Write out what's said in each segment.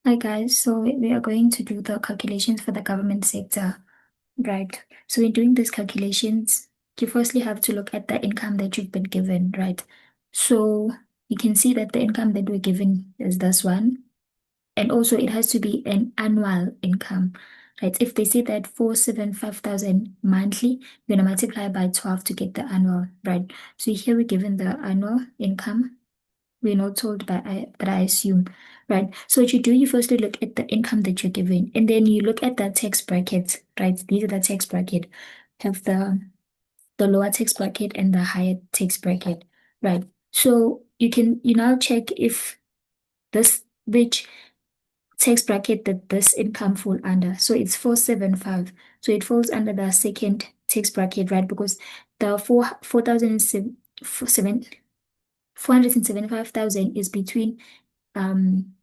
Hi guys, so we are going to do the calculations for the government sector, right? So in doing these calculations, you firstly have to look at the income that you've been given, right? So you can see that the income that we're given is this one, and also it has to be an annual income, right? If they say that 475,000 monthly, you're gonna multiply by 12 to get the annual, right? So here we're given the annual income. We're not told, but I assume, right? So what you do, you firstly look at the income that you're given, and then you look at the tax bracket, right? These are the tax bracket, have the lower tax bracket and the higher tax bracket, right? So you now check if this which tax bracket that this income fall under. So it's 475. So it falls under the second tax bracket, right? Because the 475,000 is between um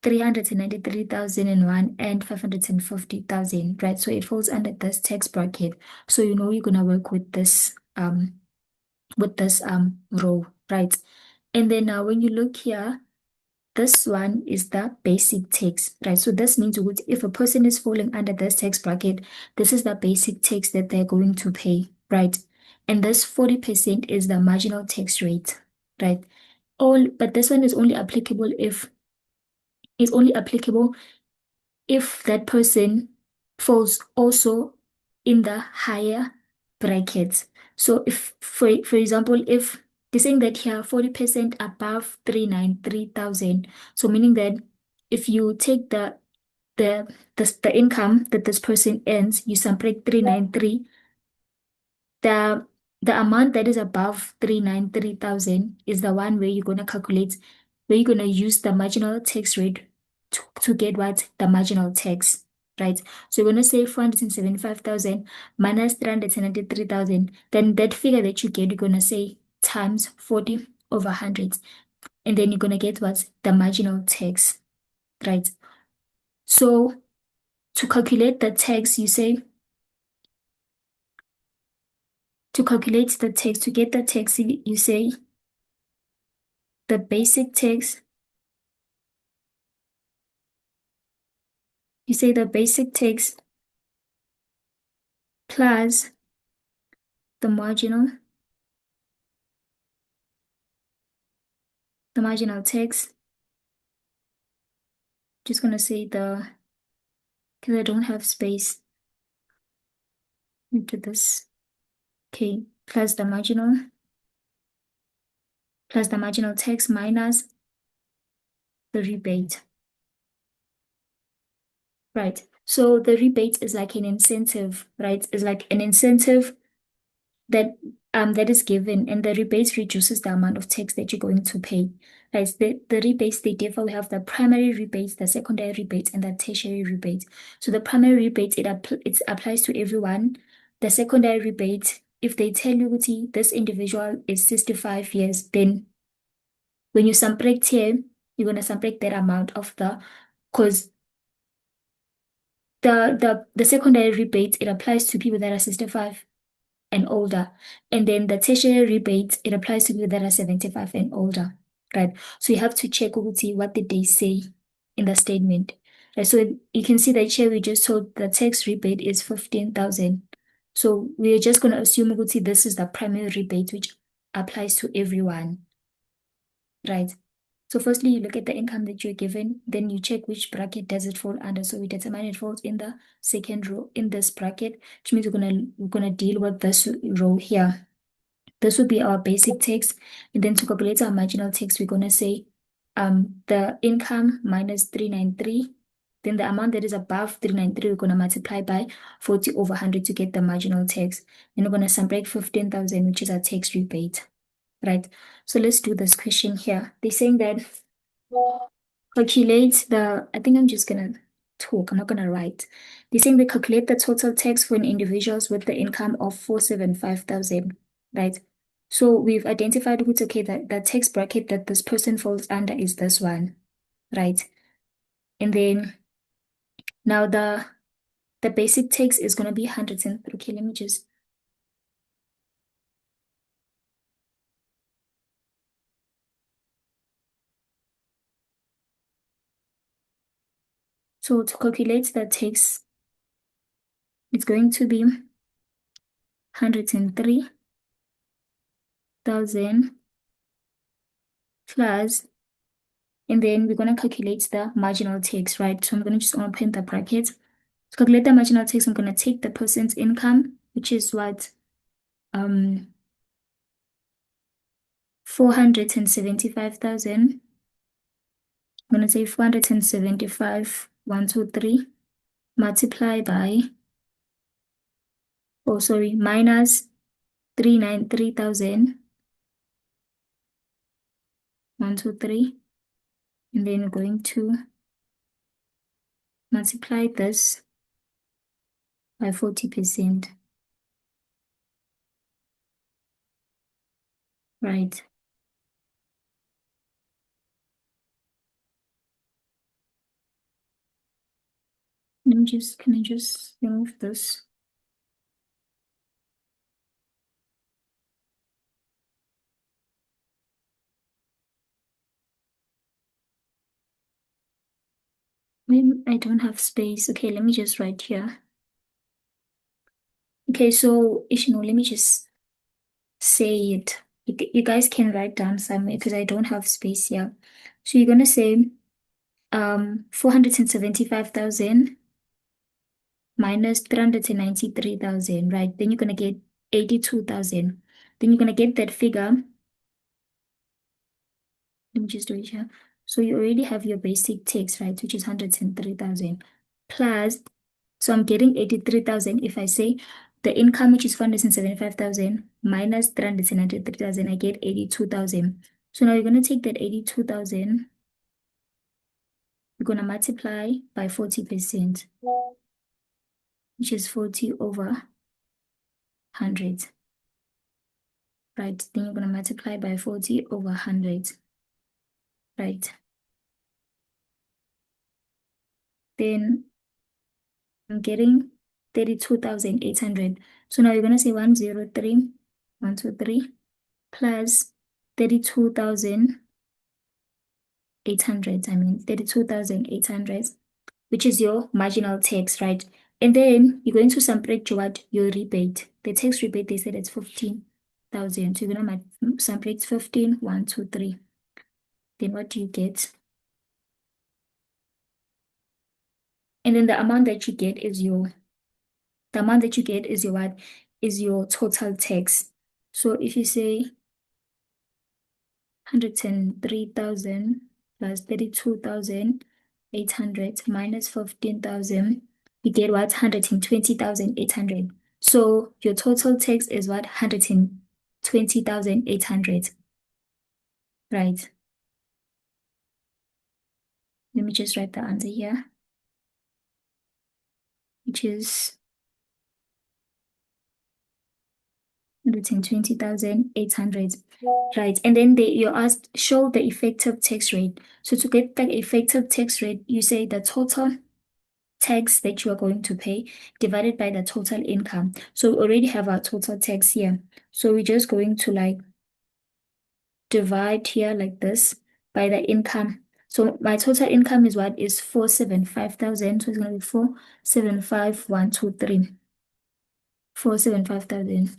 393,001 and 550,000, right? So it falls under this tax bracket. So you know you're gonna work with this row, right? And then now when you look here, this one is the basic tax, right? So this means if a person is falling under this tax bracket, this is the basic tax that they're going to pay, right? And this 40% is the marginal tax rate, right? But this one is only applicable if that person falls also in the higher brackets. So if, for example, if they're saying that here 40% above 393,000, so meaning that if you take the the income that this person earns, you subtract 393, the the amount that is above 393,000 is the one where you're gonna calculate, where you're gonna use the marginal tax rate to get what? The marginal tax, right? So you're gonna say 475,000 minus 393,000. Then that figure that you get, you're gonna say times 40 over 100. And then you're gonna get what? The marginal tax, right? So to calculate the tax, you say to calculate the tax, to get the tax, you say the basic tax, you say the basic tax plus the marginal tax. Just gonna say because I don't have space into this. Okay, plus the marginal tax minus the rebate. Right. So the rebate is like an incentive, right? It's like an incentive that that is given, and the rebate reduces the amount of tax that you're going to pay. Right. The rebates, they differ. We have the primary rebates, the secondary rebates, and the tertiary rebates. So the primary rebate, it applies to everyone. The secondary rebate, if they tell you "Uthi, this individual is 65 years, then when you subtract here, you're gonna subtract that amount of because the secondary rebate, it applies to people that are 65 and older. And then the tertiary rebate, it applies to people that are 75 and older, right? So you have to check ukuthi what did they say in the statement. Right? So you can see that here we just told the tax rebate is 15,000. So we're just going to assume ukuthi this is the primary rebate, which applies to everyone, right? So firstly, you look at the income that you're given, then you check which bracket does it fall under. So we determine it falls in the second row in this bracket, which means we're gonna deal with this row here. This would be our basic tax, and then to calculate our marginal tax, we're gonna say the income minus 393. Then the amount that is above 393, we're gonna multiply by 40 over 100 to get the marginal tax. Then we're gonna subtract 15,000, which is our tax rebate. Right. So let's do this question here. They're saying that I think I'm just gonna talk, I'm not gonna write. They're saying they calculate the total tax for an individuals with the income of 475,000, right? So we've identified who's okay, that the tax bracket that this person falls under is this one, right? And then now the basic tax is gonna be 103. Okay, let me just So to calculate the tax, it's going to be 103,000 plus, and then we're going to calculate the marginal tax, right? So I'm going to just open the bracket. To calculate the marginal tax, I'm going to take the person's income, which is what? 475,000. I'm going to say 475, 123, multiply by, oh, sorry, minus 393,000, 123. And then we're going to multiply this by 40%. Right. Can I just remove this? Maybe I don't have space. Okay, let me just write here. Okay, so Ishino, let me just say it. You guys can write down somewhere because I don't have space here. So you're gonna say 475,000 minus 393,000, right? Then you're gonna get 82,000. Then you're gonna get that figure. Let me just do it here. So you already have your basic tax, right, which is 103,000 plus, so I'm getting 83,000. If I say the income, which is 475,000 minus 393,000, I get 82,000. So now you're going to take that 82,000, you're going to multiply by 40%, which is 40 over 100, right? Then you're going to multiply by 40 over 100, right? Then I'm getting 32,800. So now you're going to say 103, 123 plus 32,800. I mean, 32,800, which is your marginal tax, right? And then you're going to subtract your rebate. The tax rebate, they said it's 15,000. So you're going to subtract 15, 1, 2, 3. Then what do you get? And then the amount that you get is the amount that you get is your what? Is your total tax. So if you say 103,000 plus 32,800 minus 15,000, you get what? 120,800. So your total tax is what? 120,800. Right. Let me just write the answer here, which is 120,800. Right. And then you're asked, show the effective tax rate. So to get the effective tax rate, you say the total tax that you are going to pay divided by the total income. So we already have our total tax here. So we're just going to like divide here like this by the income. So my total income is what? Is 475,000. So it's going to be 475,123. 475,000.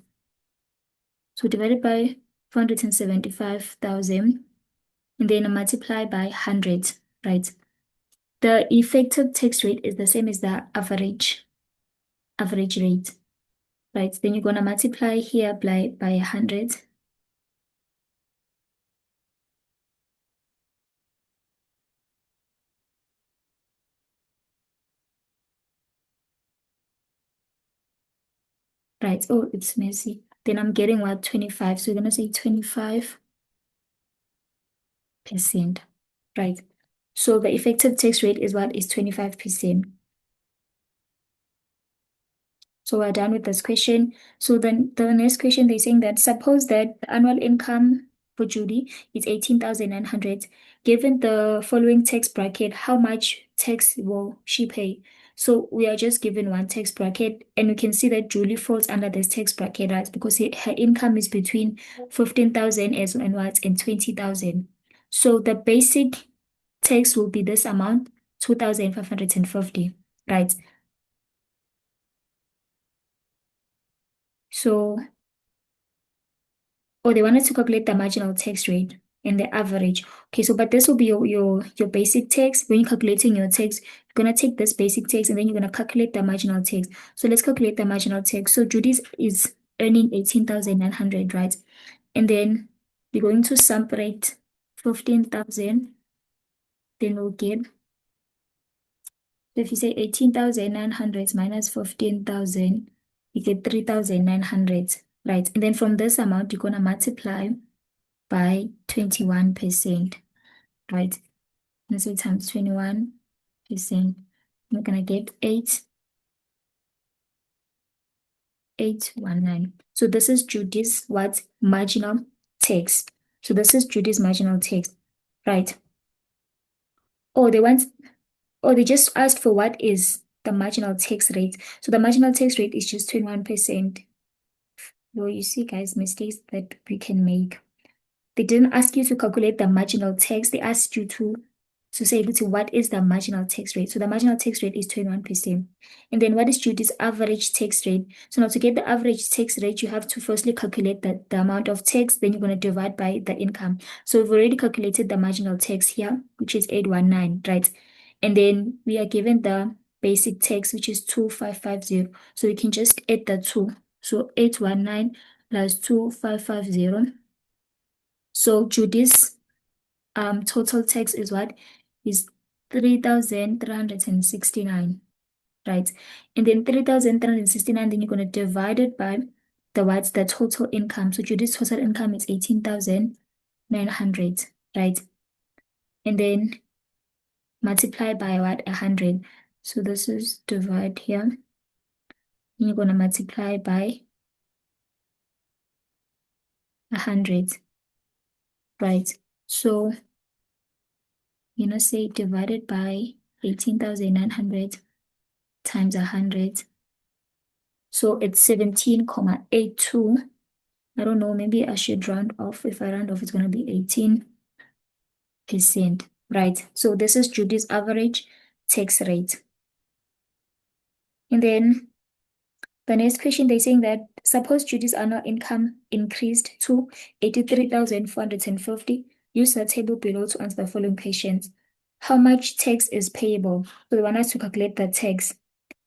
So divided by 475,000 and then multiply by 100, right? The effective tax rate is the same as the average rate, right? Then you're going to multiply here by 100. Right. Oh, it's messy. Then I'm getting what? 25. So you're going to say 25%, right? So the effective tax rate is what? Is 25%. So we're done with this question. So then the next question, they're saying that suppose that the annual income for Judy is 18,900. Given the following tax bracket, how much tax will she pay? So we are just given one tax bracket, and we can see that Julie falls under this tax bracket, right? Because her income is between 15,000 and what? And 20,000. So the basic tax will be this amount. 2,550, right? So, or they wanted to calculate the marginal tax rate and the average. Okay, so but this will be your basic tax. When you're calculating your tax, you're gonna take this basic tax and then you're gonna calculate the marginal tax. So let's calculate the marginal tax. So Judy's is earning 18,900, right? And then we're going to separate 15,000, then we'll get, so if you say 18,900 minus 15,000, you get 3,900, right? And then from this amount, you're gonna multiply by 21%, right? Let's say times 21%. We're gonna get 819. So this is Judy's what? Marginal tax. So this is Judy's marginal tax, right? Oh, they just asked for what is the marginal tax rate. So the marginal tax rate is just 21%. Well, you see, guys, mistakes that we can make. They didn't ask you to calculate the marginal tax. They asked you to say to what is the marginal tax rate. So the marginal tax rate is 21%. And then what is Judy's average tax rate? So now to get the average tax rate, you have to firstly calculate the amount of tax, then you're going to divide by the income. So we've already calculated the marginal tax here, which is 819, right? And then we are given the basic tax, which is 2550. So we can just add the two. So 819 plus 2550. So Judy's total tax is what? Is 3,369, right? And then 3,369, then you're going to divide it by the what's the total income. So Judy's total income is 18,900, right? And then multiply by what? 100. So this is divide here. And you're going to multiply by 100, right? So, say divided by 18,900 times 100. So it's 17,82. I don't know, maybe I should round off. If I round off, it's going to be 18%, right? So this is Judy's average tax rate. And then the next question, they're saying that suppose Judy's annual income increased to 83,450. Use the table below to answer the following questions. How much tax is payable? So they want us to calculate the tax.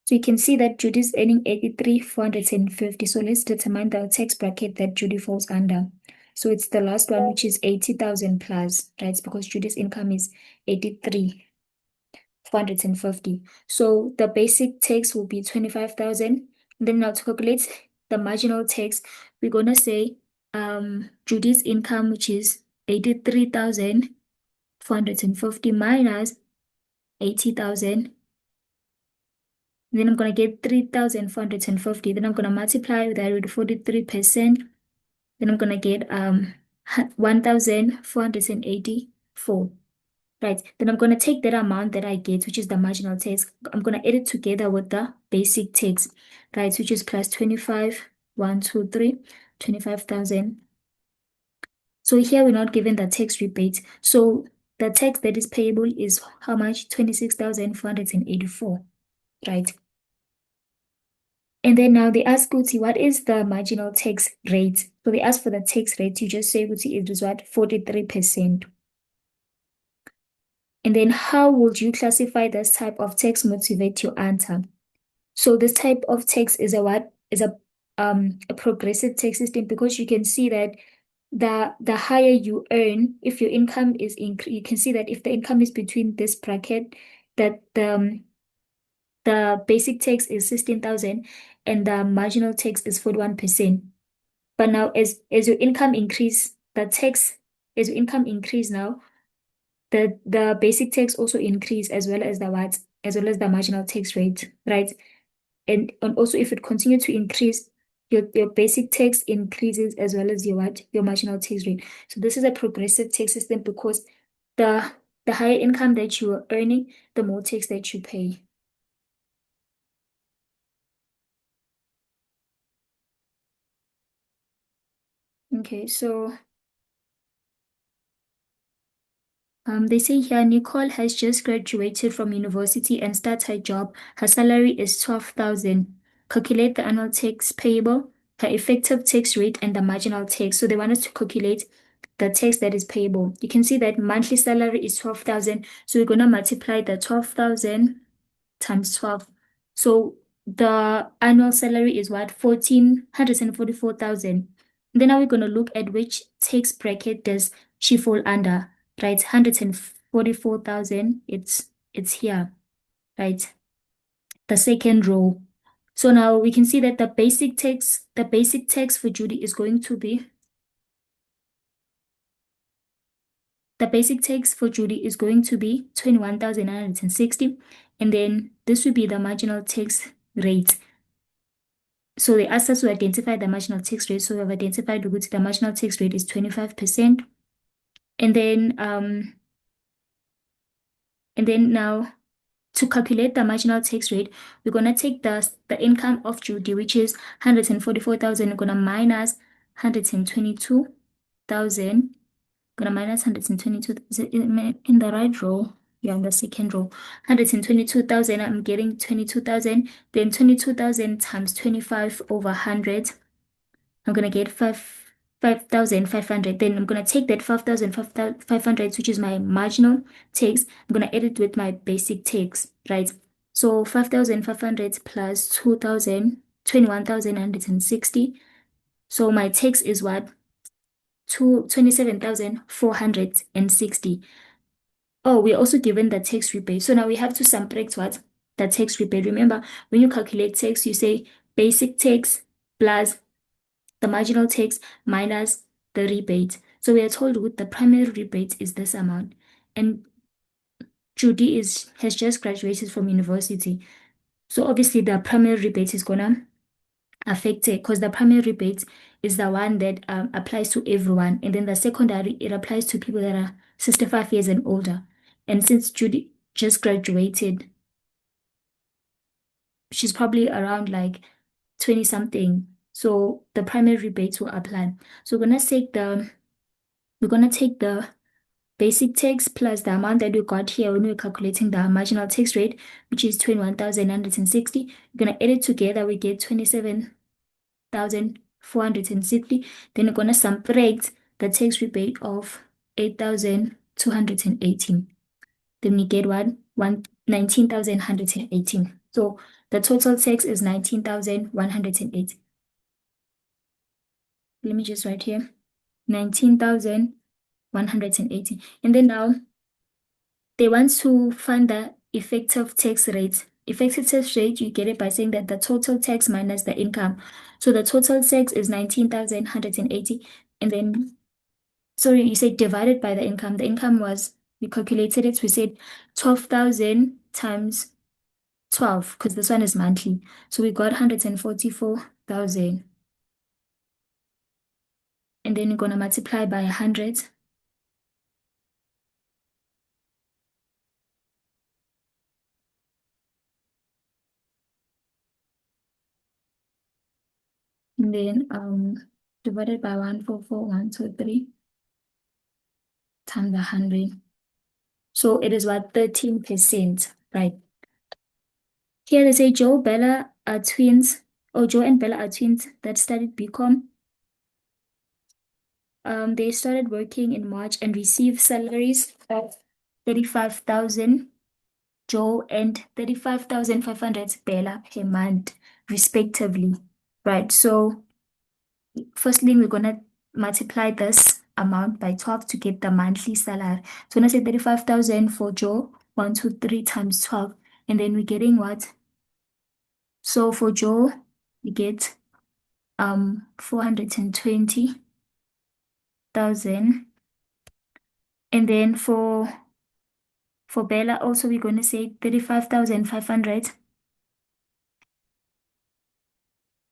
So you can see that Judy is earning 83,450. So let's determine the tax bracket that Judy falls under. So it's the last one, which is 80,000 plus, right? Because Judy's income is 83,450. So the basic tax will be 25,000. Then now to calculate the marginal tax, we're gonna say Judy's income, which is 83,450 minus 80,000. Then I'm going to get 3,450. Then I'm going to multiply that with 43%. Then I'm going to get 1,484. Right. Then I'm going to take that amount that I get, which is the marginal tax. I'm going to add it together with the basic tax, right? Which is plus 25, 1, 2, 3, 25,000. So here we're not given the tax rebate. So the tax that is payable is how much? 26,484, right? And then now they ask Kuti, what is the marginal tax rate? So they ask for the tax rate. You just say Kuti, it is what? 43%. And then how would you classify this type of tax? Motivate your answer. So this type of tax is a what? Is a progressive tax system, because you can see that the higher you earn, if your income is you can see that if the income is between this bracket, that the basic tax is 16,000 and the marginal tax is 41%. But now as your income increase, as your income increase now, the basic tax also increase as well as the what, as well as the marginal tax rate, right? And also if it continue to increase, your basic tax increases as well as your what, your marginal tax rate. So this is a progressive tax system because the the higher income that you are earning, the more tax that you pay. Okay, so They say here Nicole has just graduated from university and starts her job. Her salary is 12,000. Calculate the annual tax payable, her effective tax rate, and the marginal tax. So they want us to calculate the tax that is payable. You can see that monthly salary is 12,000. So we're going to multiply the 12,000 times 12. So the annual salary is what? 1,444,000. Then now we're going to look at which tax bracket does she fall under, right? 144,000. It's here, right? The second row. So now we can see that the basic tax for Judy is going to be the basic tax for Judy is going to be 21,960. And then this would be the marginal tax rate. So they asked us to identify the marginal tax rate. So we have identified the marginal tax rate is 25%. And then now to calculate the marginal tax rate, we're gonna take the income of Judy, which is 144,000. We're gonna minus 122,000. Gonna minus 122. Is it in the right row? Yeah, in the second row. 122,000. I'm getting 22,000. Then 22,000 times 25 over 100. I'm gonna get 5,500. Then I'm gonna take that 5,500, which is my marginal tax. I'm gonna add it with my basic tax, right? So 5,500 plus 2,000, 21,160. So my tax is what? 27,460. Oh, we're also given the tax rebate. So now we have to subtract what? The tax rebate. Remember, when you calculate tax, you say basic tax plus the marginal tax minus the rebate. So we are told with the primary rebate is this amount. And Judy has just graduated from university. So obviously the primary rebate is gonna affect it because the primary rebate is the one that applies to everyone. And then the secondary, it applies to people that are 65 years and older. And since Judy just graduated, she's probably around like 20 something. So the primary rebates will apply. So we're gonna take the basic tax plus the amount that we got here when we're calculating the marginal tax rate, which is 21,960. We're gonna add it together, we get 27,460. Then we're gonna subtract the tax rebate of 8,218. Then we get what? 19,118. So the total tax is 19,108. Let me just write here. 19,180. And then now they want to find the effective tax rate. Effective tax rate, you get it by saying that the total tax minus the income. So the total tax is 19,180. And then, sorry, you said divided by the income. The income was, we calculated it, we said 12,000 times 12, because this one is monthly. So we got 144,000. And then you're going to multiply by 100. And then divided by 144,123 times 100. So it is what 13%, right? Here they say Joe, Bella are twins, or Joe and Bella are twins that studied BCom. They started working in March and received salaries of 35,000 Joe and 35,500 Bella per month, respectively. Right. So firstly, we're gonna multiply this amount by 12 to get the monthly salary. So when I say 35,000 for Joe, 123 times 12, and then we're getting what? So for Joe, we get 420,000. And then for Bella also we're gonna say 35,500.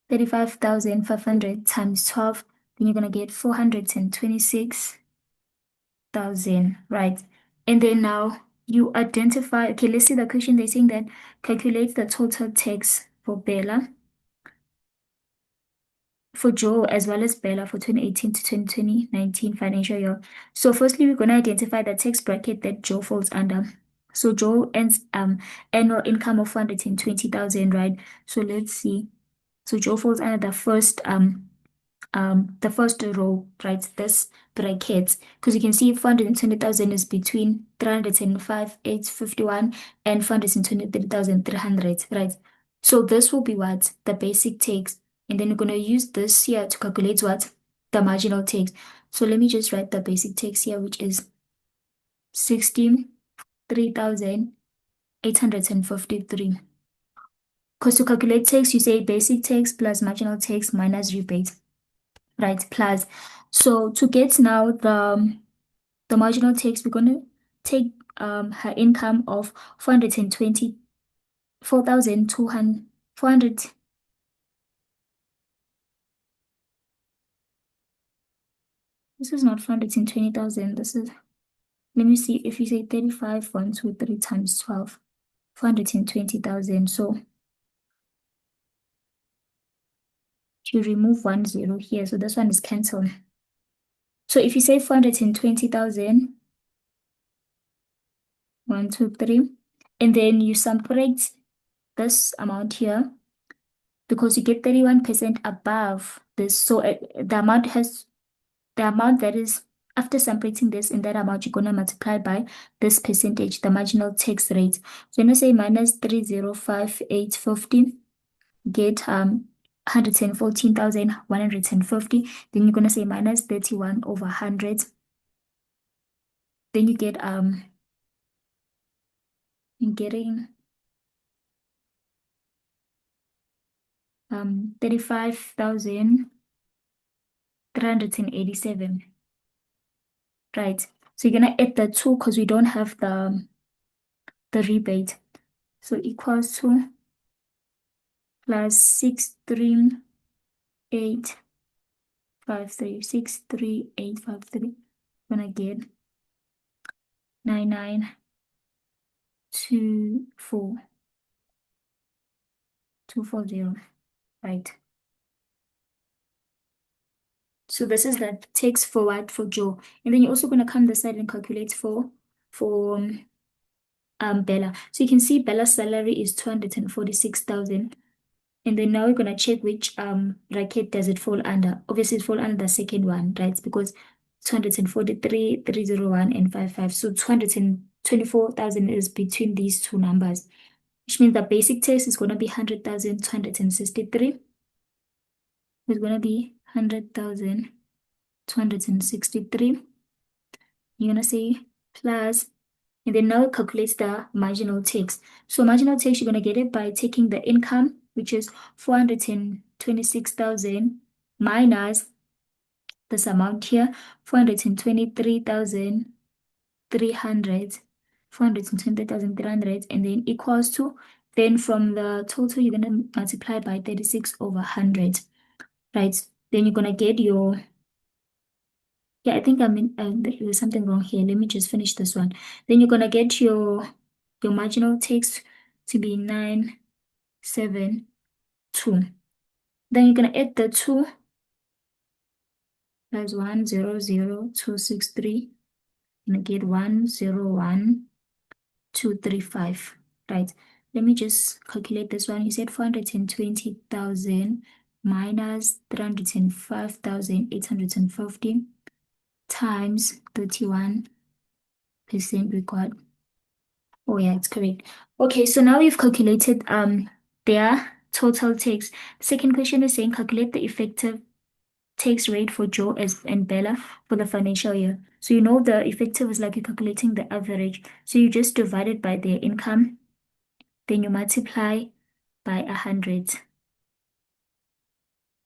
35,500 times 12, then you're gonna get 426,000, right? And then now you identify, okay, let's see the question. They're saying that calculate the total tax for Bella. for Joe as well as Bella for 2018 to 2019 financial year. So firstly, we're going to identify the tax bracket that Joe falls under. So Joe earns annual income of 420,000, right? So let's see. So Joe falls under the first row, right? This bracket, because you can see 420,000 is between 305,851 and 423,300, right? So this will be what? The basic tax. And then you're going to use this here to calculate what? The marginal tax. So let me just write the basic tax here, which is 63,853. Because to calculate tax, you say basic tax plus marginal tax minus rebate, right? Plus. So to get now the marginal tax, we're going to take her income of 424,200, 400. This is not 420,000. This is, let me see, if you say 35, 1, 2, 3 times 12, 420,000. So you remove 1 0 here. So this one is cancelled. So if you say 420,000, 1, 2, 3, and then you subtract this amount here because you get 31% above this. So the amount that is after separating this in that amount, you're going to multiply by this percentage, the marginal tax rate. So when you say minus 305,850, get 114,150. Then you're going to say minus 31 over 100. Then you get you're getting 35,387. Right. So you're gonna add the two because we don't have the rebate. So equals to plus 63853. 63853. Gonna get 9924240. Right. So this is the takes forward for Joe. And then you're also gonna come this side and calculate for Bella. So you can see Bella's salary is 246,000. And then now we're gonna check which bracket does it fall under. Obviously, it fall under the second one, right? Because 243, 301, and 55. So 224,000 is between these two numbers, which means the basic tax is gonna be 100,263. It's gonna be 100,263. You're gonna say plus, and then now calculate the marginal tax. So marginal tax, you're gonna get it by taking the income, which is 426,000 minus this amount here, 423,300, 423,300, and then equals to, then from the total, you're gonna multiply by 36 over 100, right? Then you're gonna get your, yeah, I think there's something wrong here. Let me just finish this one. Then you're gonna get your marginal tax to be 972. Then you're gonna add the 2 plus 100,263. You're gonna get 101,235. Right. Let me just calculate this one. You said 420,000 minus 305,850 times 31% required. Oh yeah, it's correct. Okay, so now we've calculated their total tax. The second question is saying calculate the effective tax rate for Joe and Bella for the financial year. So you know the effective is like you're calculating the average. So you just divide it by their income, then you multiply by 100,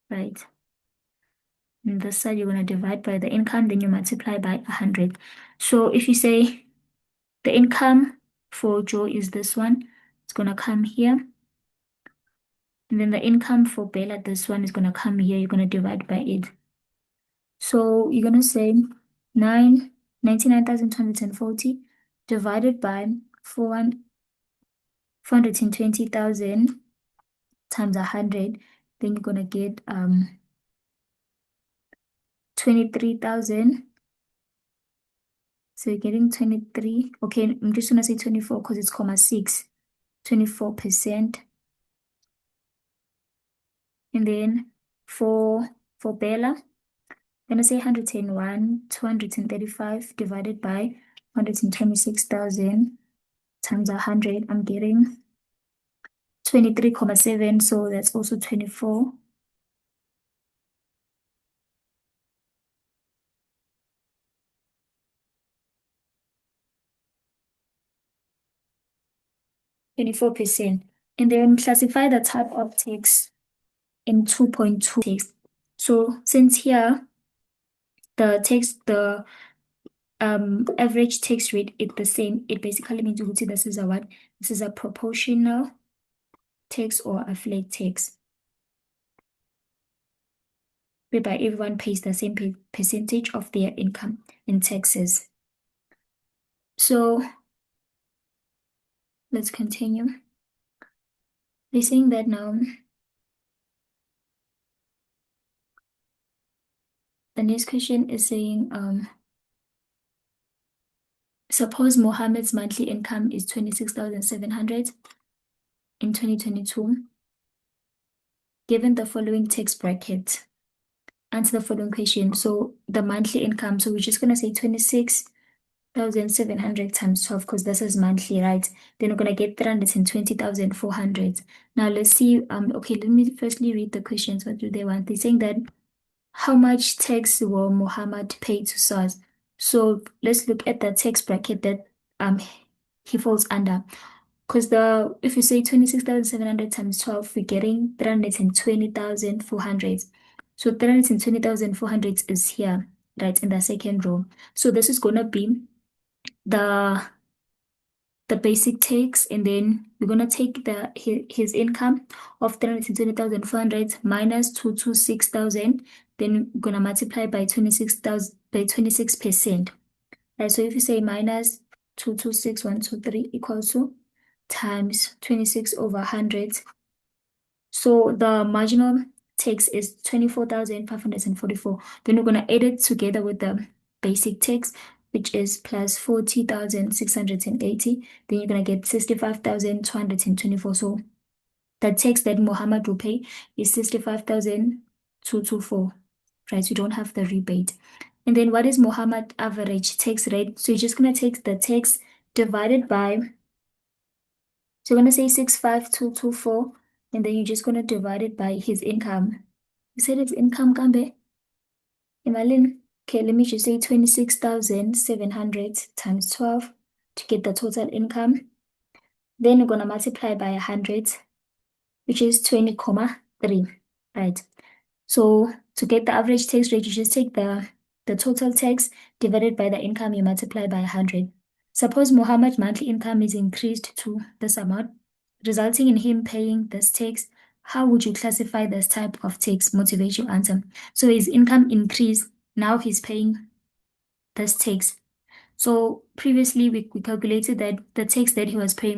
right? And this side you're going to divide by the income, then you multiply by 100. So if you say the income for Joe is this one, it's going to come here. And then the income for Bella, this one is going to come here. You're going to divide by 8. So you're going to say 99,240 divided by 420,000 times 100. Then you're going to get 23,000. So you're getting 23. Okay, I'm just gonna say 24 because it's comma 6. 24%. And then for Bella, I'm gonna say 101, 235 divided by 126,000 times 100. I'm getting 23.7, so that's also 24. 24%. And then classify the type of text in 2.2 text. So since here the average text rate is the same, it basically means ukuthi this is a what? This is a proportional text or a flat text, whereby everyone pays the same percentage of their income in taxes. So let's continue. They're saying that now the next question is saying suppose Mohammed's monthly income is 26,700 in 2022. Given the following tax bracket, answer the following question. So the monthly income, so we're just gonna say 26,700 times 12 because this is monthly, right? Then we're gonna get 320,400. Now let's see. Okay, let me firstly read the questions. What do they want? They're saying that how much tax will Muhammad pay to SARS? So let's look at the tax bracket that um he falls under. Because if you say 26,700 times 12, we're getting 320,400. So 320,400 is here, right, in the second row. So this is gonna be the the basic tax, and then we're gonna take his income of 320,400 minus 226,000, then we're gonna multiply by 26,000 by 26%. Right, so if you say minus 226,123 equals to times 26 over 100. So the marginal tax is 24,544. Then we're going to add it together with the basic tax, which is plus 40,680. Then you're going to get 65,224. So the tax that Muhammad will pay is 65,224. Right? We don't have the rebate. And then what is Muhammad average tax rate? So you're just going to take the tax divided by, so you're going to say 65,224, and then you're just going to divide it by his income. You said his income, Kambe? Emalin. Okay, let me just say 26,700 times 12 to get the total income. Then you're going to multiply by 100, which is 20,3, right? So to get the average tax rate, you just take the total tax divided by the income, you multiply by 100. Suppose Muhammad's monthly income is increased to this amount, resulting in him paying this tax. How would you classify this type of tax? Motivate your answer. So his income increased, now he's paying this tax. So previously we calculated that the tax that he was paying was